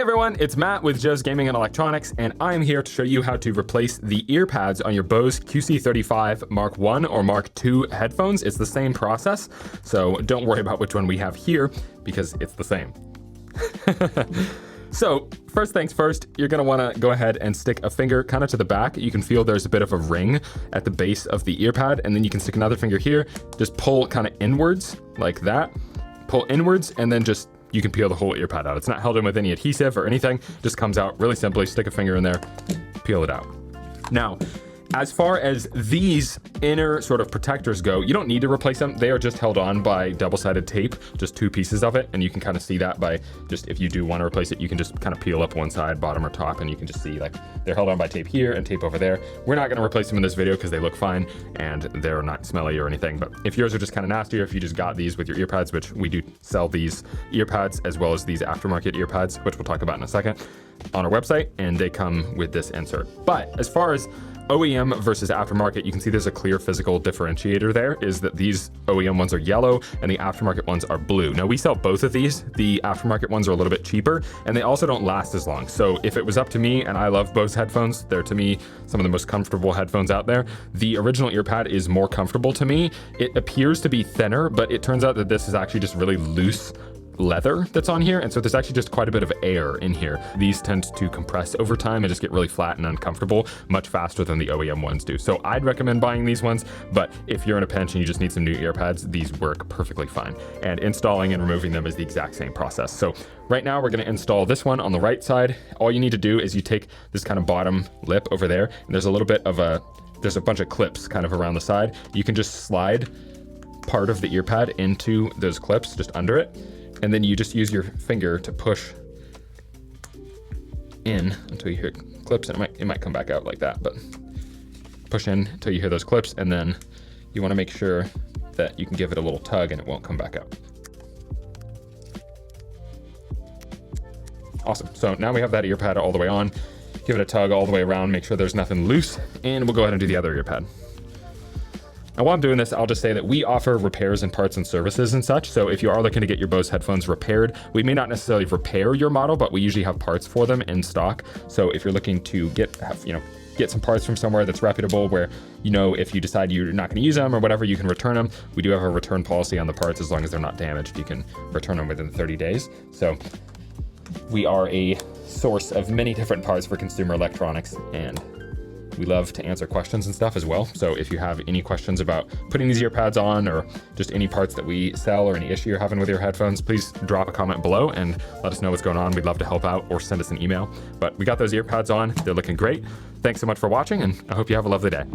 everyone, it's Matt with Joe's Gaming and Electronics, and I'm here to show you how to replace the ear pads on your Bose QC35 Mark 1 or Mark 2 headphones. It's the same process, so don't worry about which one we have here because it's the same. So first things first, you're gonna wanna go ahead and stick a finger kind of to the back. You can feel there's a bit of a ring at the base of the ear pad, and then you can stick another finger here, just pull kind of inwards like that, pull inwards, and then just you can peel the whole ear pad out. It's not held in with any adhesive or anything, just comes out really simply. Stick a finger in there, peel it out. Now, as far as these inner sort of protectors go, you don't need to replace them. They are just held on by double-sided tape, just two pieces of it. And you can kind of see that by just, if you do want to replace it, you can just kind of peel up one side, bottom or top, and you can just see like they're held on by tape here and tape over there. We're not going to replace them in this video because they look fine and they're not smelly or anything. But if yours are just kind of nasty, or if you just got these with your ear pads, which we do sell these ear pads as well as these aftermarket ear pads, which we'll talk about in a second, on our website, and they come with this insert. But as far as OEM versus aftermarket, you can see there's a clear physical differentiator there, is that these OEM ones are yellow and the aftermarket ones are blue. Now we sell both of these. The aftermarket ones are a little bit cheaper and they also don't last as long. So if it was up to me, and I love Bose headphones, they're to me some of the most comfortable headphones out there. The original ear pad is more comfortable to me. It appears to be thinner, but it turns out that this is actually just really loose leather that's on here, and so there's actually just quite a bit of air in here. These tend to compress over time and just get really flat and uncomfortable much faster than the OEM ones do. So I'd recommend buying these ones, but if you're in a pinch and you just need some new ear pads, these work perfectly fine. And installing and removing them is the exact same process. So right now we're going to install this one on the right side. All you need to do is you take this kind of bottom lip over there, and there's a little bit of there's a bunch of clips kind of around the side. You can just slide part of the ear pad into those clips, just under it. And then you just use your finger to push in until you hear clips, and it might come back out like that, but push in until you hear those clips, and then you want to make sure that you can give it a little tug and it won't come back out. Awesome. So now we have that ear pad all the way on. Give it a tug all the way around, make sure there's nothing loose, and we'll go ahead and do the other ear pad. Now while I'm doing this, I'll just say that we offer repairs and parts and services and such. So if you are looking to get your Bose headphones repaired, we may not necessarily repair your model, but we usually have parts for them in stock. So if you're looking to get some parts from somewhere that's reputable, where, if you decide you're not going to use them or whatever, you can return them. We do have a return policy on the parts. As long as they're not damaged, you can return them within 30 days. So we are a source of many different parts for consumer electronics, and we love to answer questions and stuff as well. So if you have any questions about putting these ear pads on, or just any parts that we sell, or any issue you're having with your headphones, please drop a comment below and let us know what's going on. We'd love to help out, or send us an email. But we got those ear pads on. They're looking great. Thanks so much for watching, and I hope you have a lovely day.